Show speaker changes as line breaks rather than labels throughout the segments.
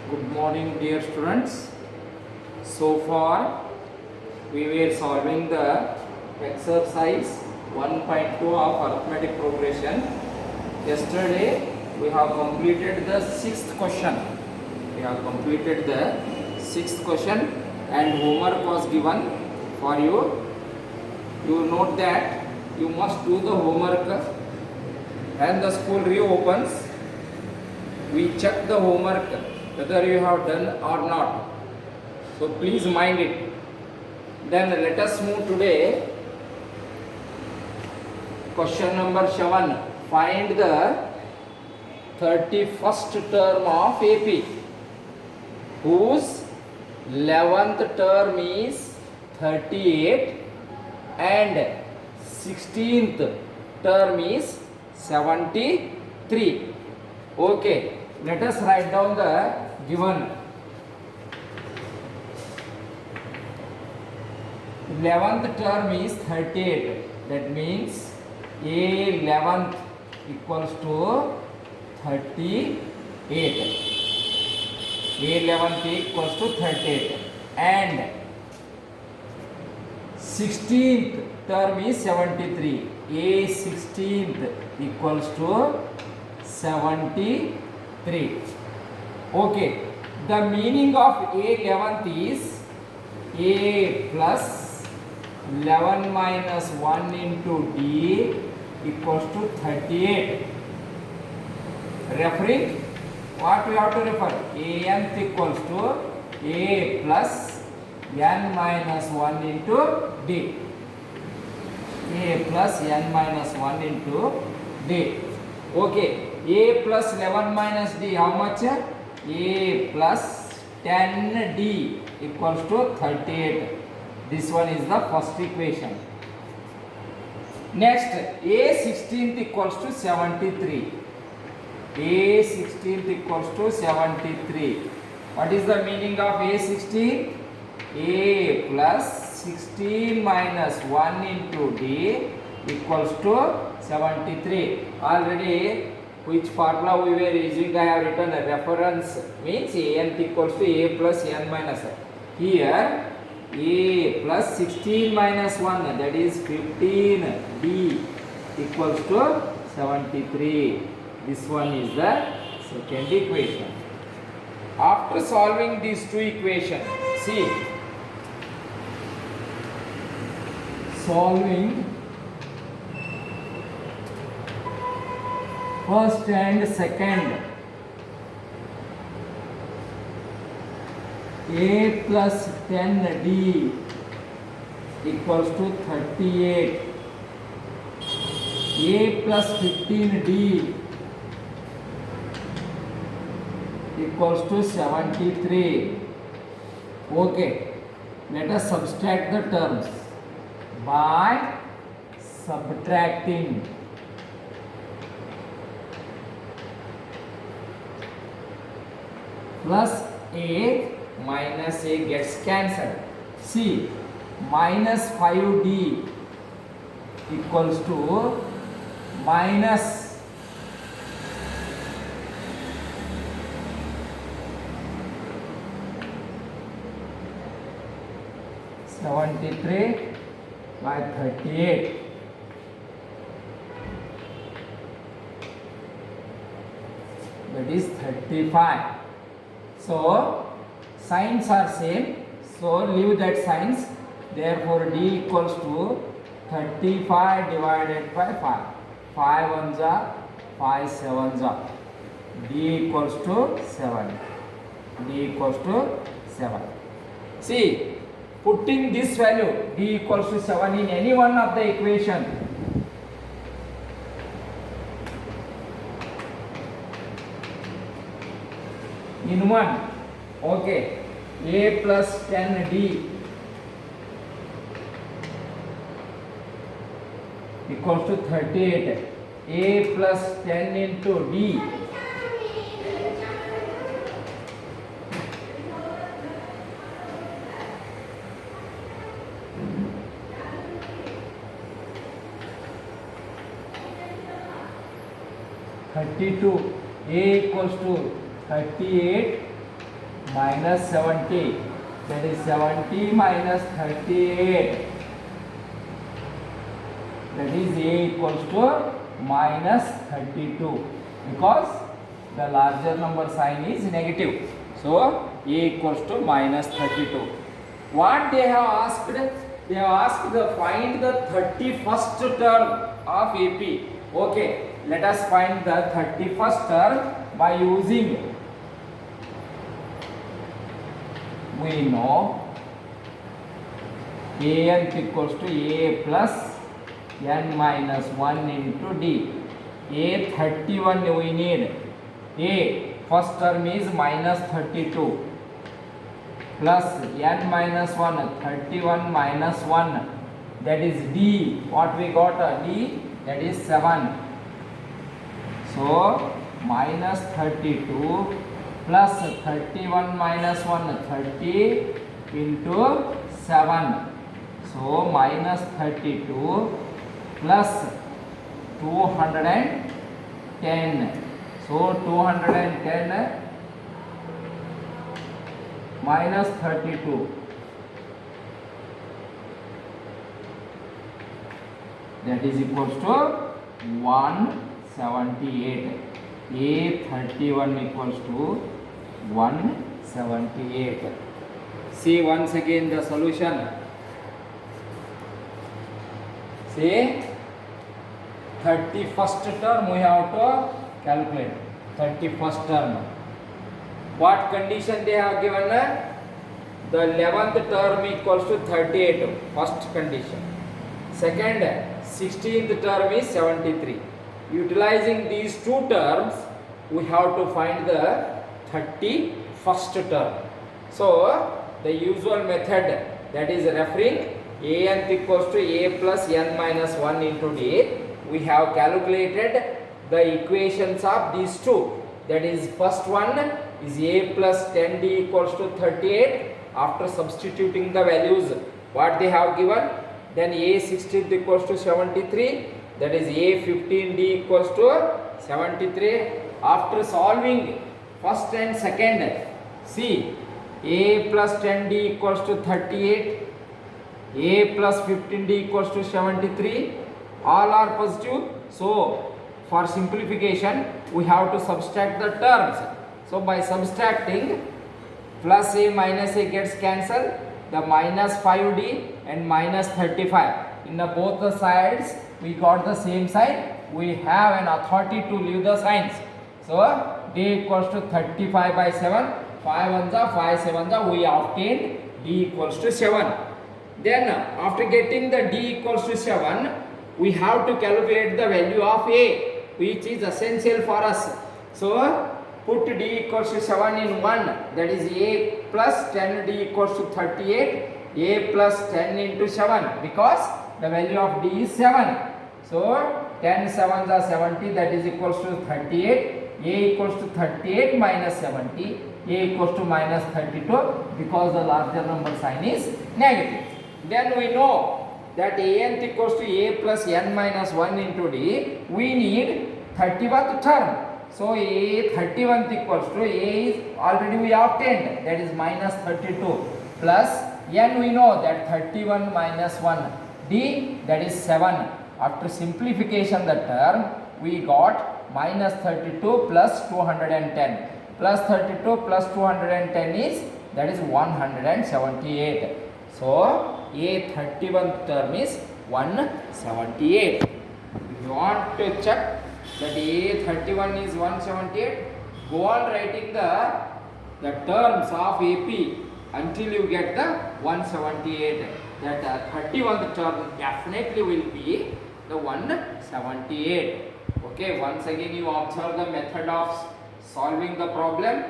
Good morning, dear students. So far, we were solving the exercise 1.2 of arithmetic progression. Yesterday, we have completed the sixth question. And homework was given for you. You note that you must do the homework when the school reopens. We check the homework whether you have done or not. So please mind it. Then let us move today. Question number 7. Find the 31st term of AP, whose 11th term is 38 and 16th term is 73. Okay, let us write down the given. 11th term is 38. That means A 11th equals to 38. A 11th equals to 38. And 16th term is 73. A 16th equals to 73. Okay. The meaning of A 11th is A plus 11 minus 1 into D equals to 38. Referring, what we have to refer? A nth equals to A plus n minus 1 into D. A plus n minus 1 into D. Okay. A plus 11 minus D, how much? A plus 10D equals to 38. This one is the first equation. Next, A 16th equals to 73. A 16th equals to 73. What is the meaning of A 16? A plus 16 minus 1 into D equals to 73. Already, which formula we were using, I have written a reference, means A n equals to A plus n minus. Here, A plus 16 minus 1, that is 15D equals to 73. This one is the second equation. After solving these two equations, see, solving first and second, A plus 10D equals to 38. A plus 15D equals to 73. Okay, let us subtract the terms by subtracting. Plus A minus A gets cancelled. See, minus 5D equals to minus 73 by 38. That is 35. So, signs are same. So, leave that signs. Therefore, D equals to 35 divided by 5. 5 ones are 5 sevens are. D equals to 7. D equals to 7. See, putting this value D equals to 7 in any one of the equation, in one, okay, A plus 10D equals to 38. A plus 10 into D (32). A equals to 38 minus 70, that is 70 minus 38, that is A equals to minus 32, because the larger number sign is negative. So A equals to minus 32. What they have asked? They have asked the find the 31st term of AP. Okay, let us find the 31st term by using, we know A n equals to A plus n minus 1 into D. A 31 we need. A first term is minus 32 plus n minus 1, 31 minus 1, that is D. What we got? D, that is 7. So minus 32 plus 31 minus 1, 30 into 7. So minus 32 plus 210. So 210 minus 32, that is equals to 178. A 31 equals to 178. See once again the solution. See, 31st term we have to calculate. 31st term. What condition they have given? The 11th term equals to 38, first condition. Second, 16th term is 73. Utilizing these two terms, we have to find the 31st term. So the usual method, that is referring A n equals to A plus n minus 1 into D, we have calculated the equations of these two. That is, first one is A plus 10D equals to 38. After substituting the values what they have given, then A 16 equals to 73, that is A 15D equals to 73. After solving first and second, see, A plus 10D equals to 38, A plus 15D equals to 73, all are positive. So for simplification we have to subtract the terms. So by subtracting, plus A minus A gets cancelled, the minus 5D and minus 35. In the both the sides we got the same sign. We have an authority to leave the signs. So D equals to 35 by 7. 5 1s are 5 7s are, we obtained D equals to 7. Then after getting the D equals to 7, we have to calculate the value of A, which is essential for us. So put D equals to 7 in 1, that is A plus 10D equals to 38, A plus 10 into 7, because the value of D is 7. So 10 7s are 70, that is equals to 38. A equals to 38 minus 70, A equals to minus 32, because the larger number sign is negative. Then we know that A n equals to A plus n minus 1 into D, we need 31st term. So A 31th equals to A is already we obtained, that is minus 32, plus n we know that 31 minus 1, D, that is 7. After simplification the term, we got minus 32 plus 210. Plus 32 plus 210 is, that is 178. So A 31th term is 178. If you want to check that A 31 is 178, go on writing the terms of AP until you get the 178. That 31st term definitely will be the 178. Okay, once again you observe the method of solving the problem.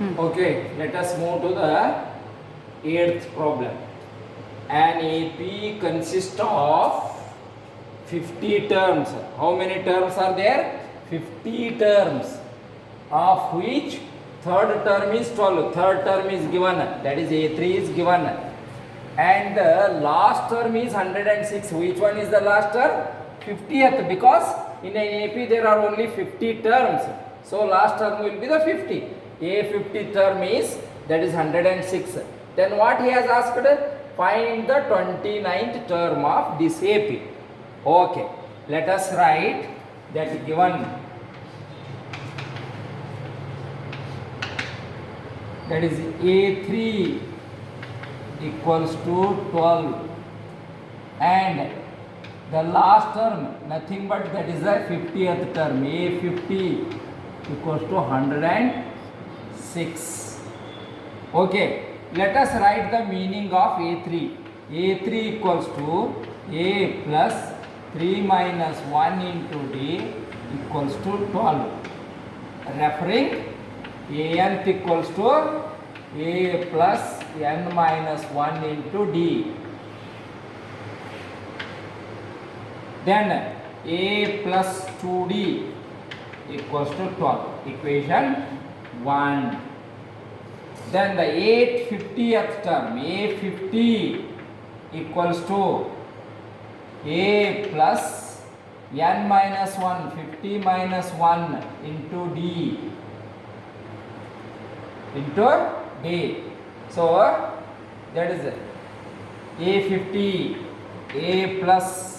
Okay, let us move to the 8th problem. An AP consists of 50 terms. How many terms are there? 50 terms, of which third term is 12. Third term is given, that is A3 is given. And the last term is 106. Which one is the last term? 50th, because in an AP there are only 50 terms. So last term will be the 50. A 50 term is, that is 106. Then what he has asked? Find the 29th term of this AP. Okay, let us write that given, that is A3 equals to 12, and the last term nothing but that is the 50th term, A50 equals to 106. Okay, let us write the meaning of A3. A3 equals to A plus 3 minus 1 into D equals to 12. Referring An equals to A plus n minus 1 into D. Then A plus 2D equals to 12. Equation 1. Then the 850th term, A50 equals to A plus n minus 1, 50 minus 1 into D. Into D. So that is A50, A plus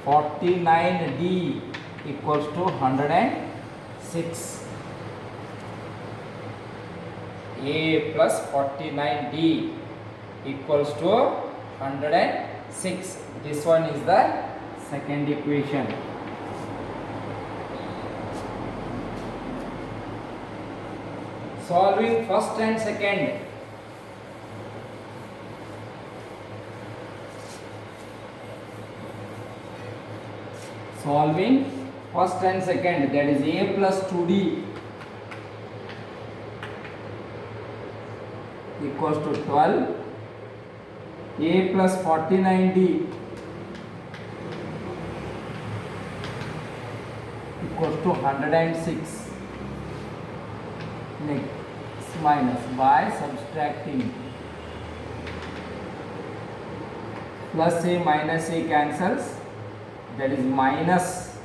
49D equals to 106. A plus 49D equals to 106. This one is the second equation. Solving first and second. Solving first and second, that is A plus 2D equals to 12, A plus 49D equals to 106. Next, minus by subtracting. Plus A minus A cancels, that is minus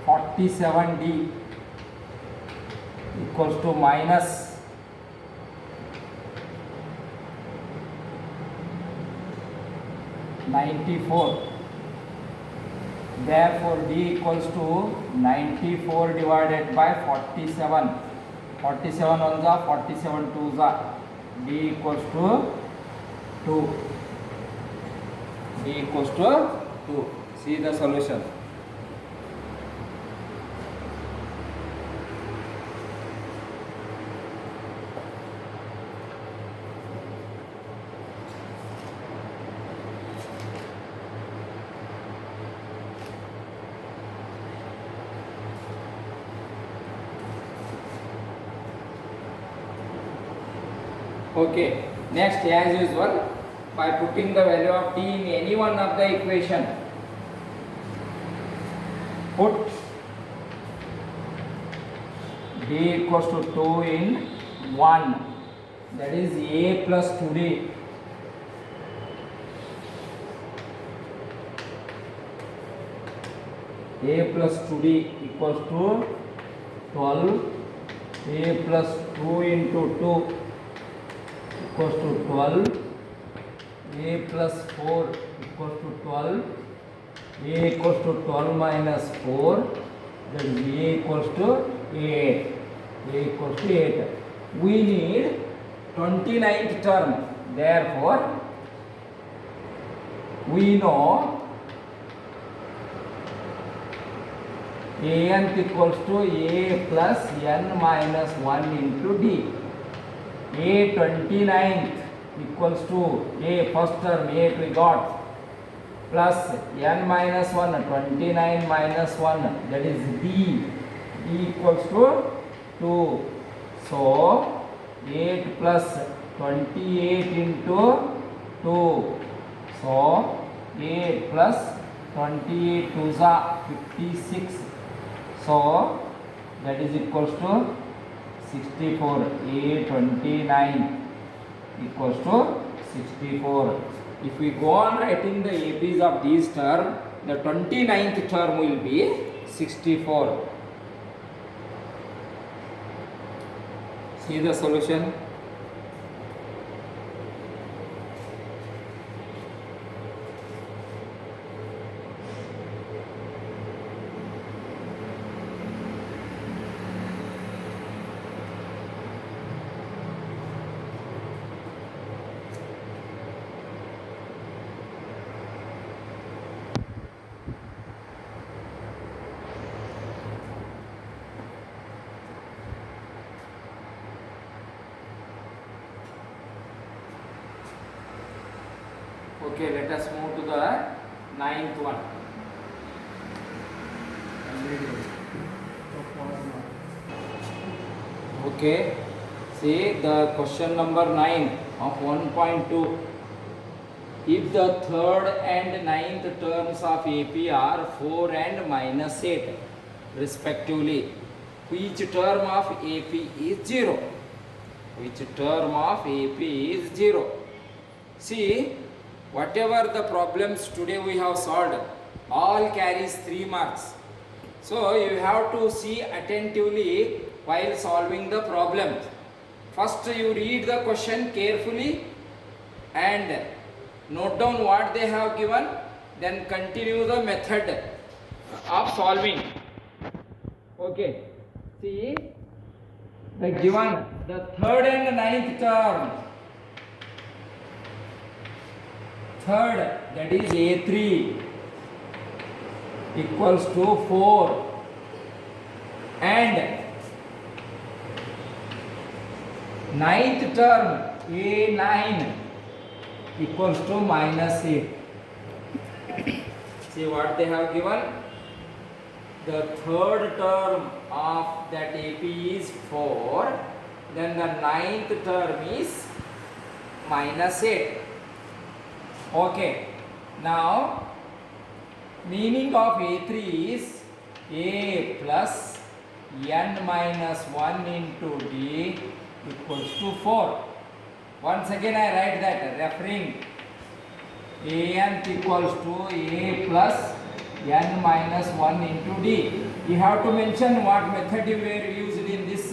47D equals to minus 94. Therefore D equals to 94 divided by 47. 47 ones are 47 twos are. D equals to 2. D equals to 2. See the solution. Okay, next as usual, by putting the value of t in any one of the equation, put d equals to 2 in 1, that is a plus 2d. A plus 2d equals to 12, a plus 2 into 2 equals to 12, a plus 4 equals to 12, a equals to 12 minus 4, that is a equals to 8, a equals to 8. We need 29th term, therefore we know an equals to a plus n minus 1 into d. A 29th equals to a first term 8 we got, plus n minus 1, 29 minus 1, that is d equals to 2. So 8 plus 28 into 2. So 8 plus 28 2s are 56. So that is equals to 64. A 29 equals to 64. If we go on writing the APs of these term, the 29th term will be 64. See the solution. Okay, let us move to the 9th one. Okay, see the question number 9 of 1.2. If the third and 9th terms of AP are 4 and minus 8 respectively, which term of AP is 0? Which term of AP is 0? See, whatever the problems today we have solved, all carries 3 marks. So you have to see attentively while solving the problem. First you read the question carefully and note down what they have given, then continue the method of solving. Okay, see the given the third and 9th term. Third, that is A3 equals to 4 and 9th term A9 equals to minus 8. See what they have given. The third term of that AP is 4, then the 9th term is minus 8. Okay, now meaning of A3 is A plus n minus 1 into D equals to 4. Once again I write that referring An equals to A plus n minus 1 into D. You have to mention what method you were used in this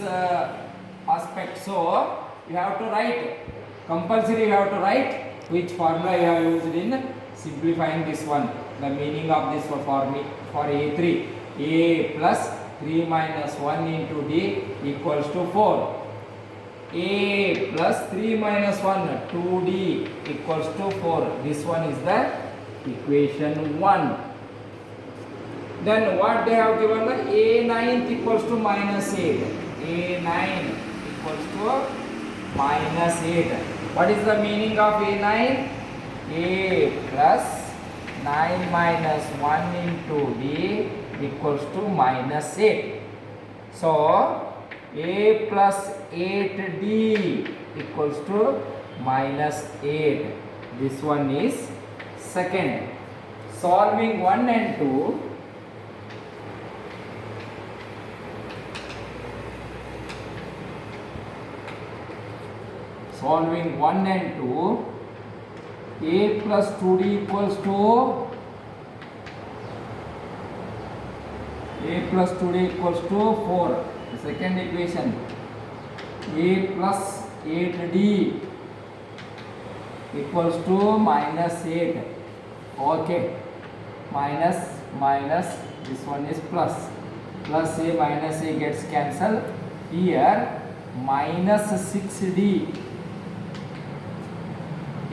aspect. So you have to write, compulsory you have to write which formula you have used in simplifying this one. The meaning of this for A3, A plus 3 minus 1 into D equals to 4. A plus 3 minus 1, 2D equals to 4. This one is the equation 1. Then what they have given, the A9 equals to minus 8. A9 equals to minus 8. What is the meaning of A9? A plus 9 minus 1 into D equals to minus 8. So A plus 8D equals to minus 8. This one is second. Solving 1 and 2. Solving 1 and 2, A plus 2D equals to A plus 2D equals to 4. The second equation, A plus 8D equals to minus 8. Okay, minus minus, this one is plus. Plus A minus A gets cancelled. Here minus 6D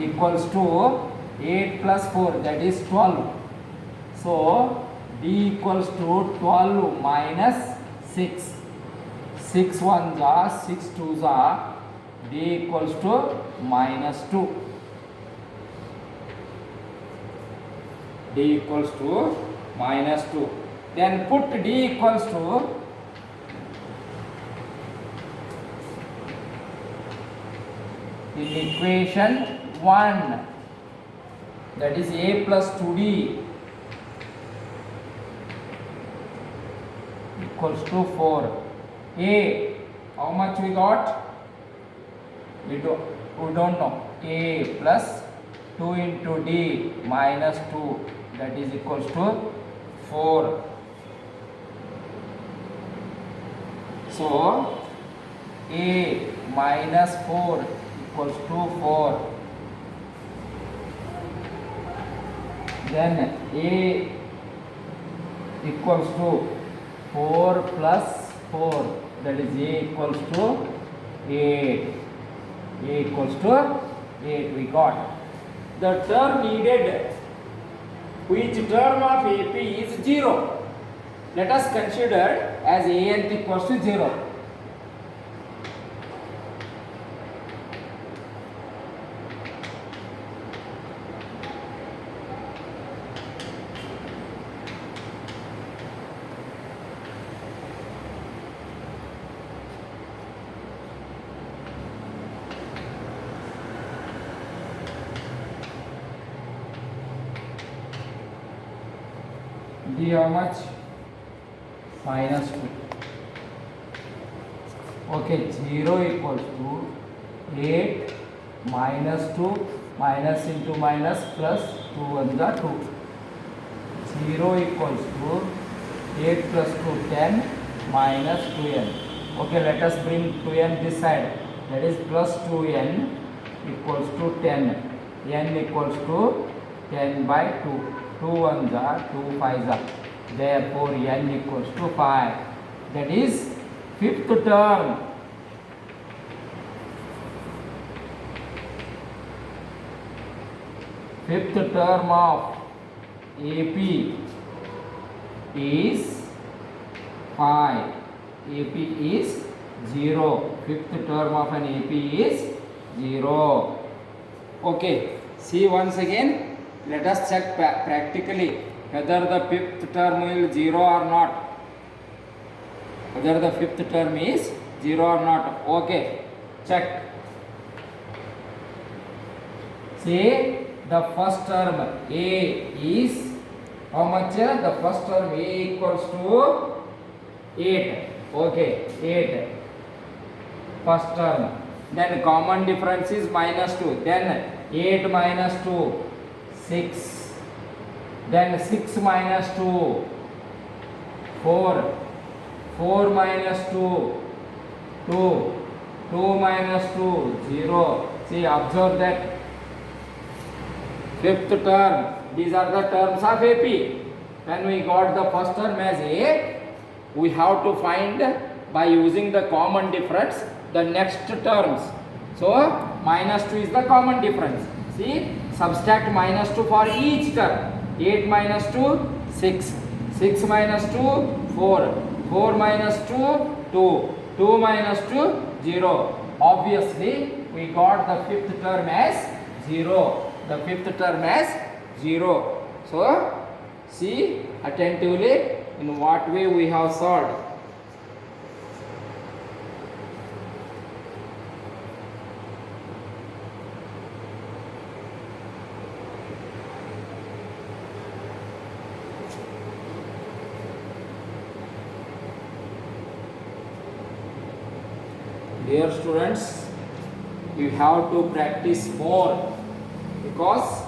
equals to 8 plus 4, that is 12. So D equals to 12 minus 6. 6 ones are 6 twos are, D equals to minus 2. d equals to minus 2. Then put d equals to in equation 1, that is a plus 2d equals to 4. A, how much we got? We don't know. A plus 2 into d minus 2, that is equals to 4. So a minus 4 equals to 4. Then a equals to 4 plus 4, that is a equals to 8. A equals to 8 we got. The term needed, which term of AP is 0. Let us consider as ANT equals to 0. D how much? Minus 2. Okay, 0 equals to 8 minus 2 minus into minus plus 2 1 the 2. 0 equals to 8 plus 2 10 minus 2n. Okay, let us bring 2n this side, that is plus 2n equals to 10. N equals to 10 by 2. 2 1s are 2 5s are. Therefore n equals to 5. That is fifth term. Fifth term of AP is 5. AP is 0. Fifth term of an AP is 0. Okay, see once again. Let us check practically whether the fifth term is 0 or not. Whether the fifth term is 0 or not. Okay, check. See, the first term A is how much? The first term A equals to 8. Okay, 8. First term. Then common difference is minus 2. Then 8 minus 2. 6, then 6 minus 2, 4, 4 minus 2, 2, 2 minus 2, 0. See, observe that fifth term, these are the terms of AP. When we got the first term as A, we have to find by using the common difference the next terms. So minus 2 is the common difference. See, subtract minus 2 for each term. 8 minus 2, 6. 6 minus 2, 4. 4 minus 2, 2. 2 minus 2, 0. Obviously, we got the fifth term as 0. The fifth term as 0. So, see attentively in what way we have solved. Dear students, you have to practice more because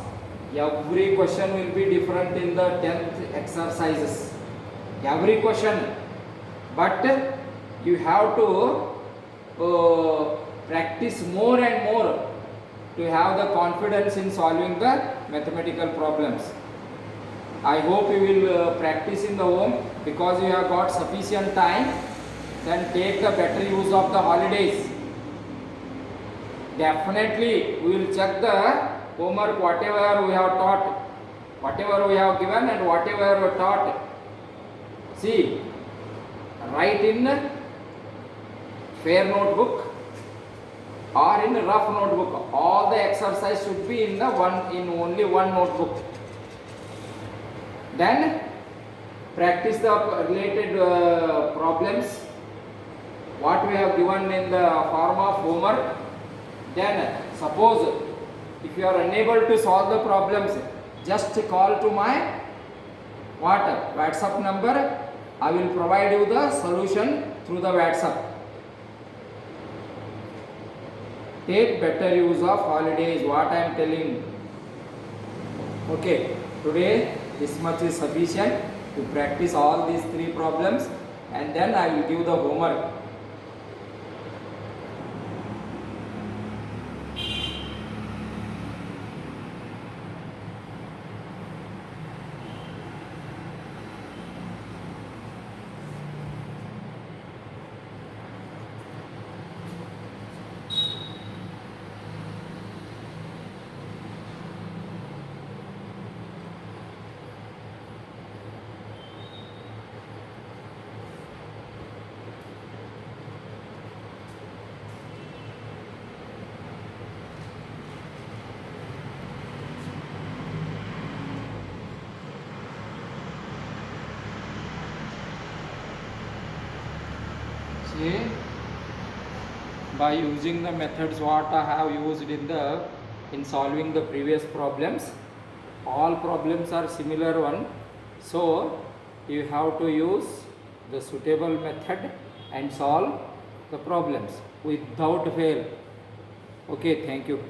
every question will be different in the 10th exercises. Every question, but you have to practice more and more to have the confidence in solving the mathematical problems. I hope you will practice in the home because you have got sufficient time. Then take the better use of the holidays. Definitely we will check the homework, whatever we have taught, whatever we have given and whatever we taught. See, write in fair notebook or in rough notebook. All the exercise should be in only one notebook. Then practice the related problems what we have given in the form of homework. Then suppose if you are unable to solve the problems, just call to my WhatsApp number. I will provide you the solution through the WhatsApp. Take better use of holidays, what I am telling. Okay, today this much is sufficient to practice all these three problems, and then I will give the homework. See, by using the methods what I have used in solving the previous problems, all problems are similar one. So you have to use the suitable method and solve the problems without fail. Okay, thank you.